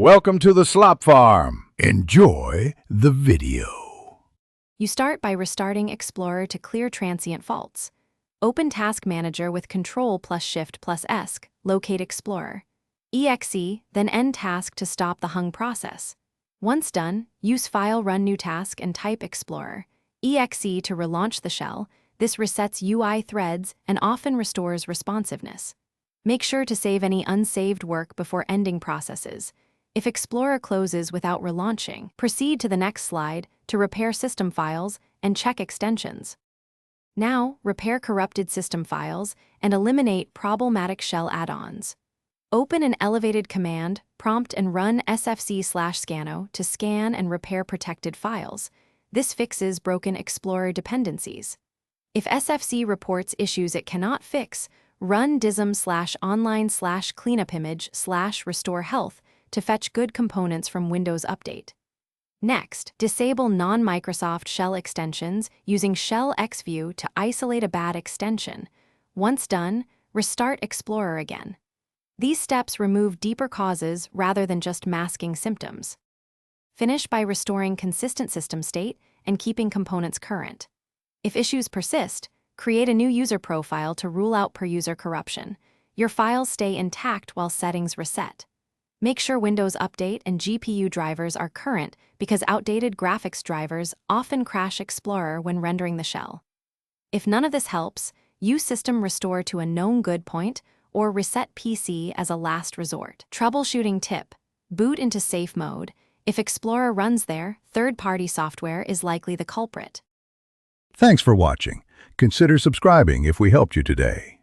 Welcome to the Slop Farm. Enjoy the video. You start by restarting Explorer to clear transient faults. Open Task Manager with Control plus Shift plus ESC, locate Explorer. EXE, then end task to stop the hung process. Once done, use File Run New Task and type Explorer. EXE to relaunch the shell. This resets UI threads and often restores responsiveness. Make sure to save any unsaved work before ending processes. If Explorer closes without relaunching, proceed to the next slide to repair system files and check extensions. Now, repair corrupted system files and eliminate problematic shell add-ons. Open an elevated command prompt and run sfc/scano to scan and repair protected files. This fixes broken Explorer dependencies. If SFC reports issues it cannot fix, run dism/online/cleanupimage/restore health to fetch good components from Windows Update. Next, disable non-Microsoft shell extensions using shell xview to isolate a bad extension. Once done, restart Explorer again. These steps remove deeper causes rather than just masking symptoms. Finish by restoring consistent system state and keeping components current. If issues persist, create a new user profile to rule out per-user corruption. Your files stay intact while settings reset. Make sure Windows Update and GPU drivers are current because outdated graphics drivers often crash Explorer when rendering the shell. If none of this helps, use System Restore to a known good point or reset PC as a last resort. Troubleshooting tip: boot into safe mode. If Explorer runs there, third-party software is likely the culprit. Thanks for watching. Consider subscribing if we helped you today.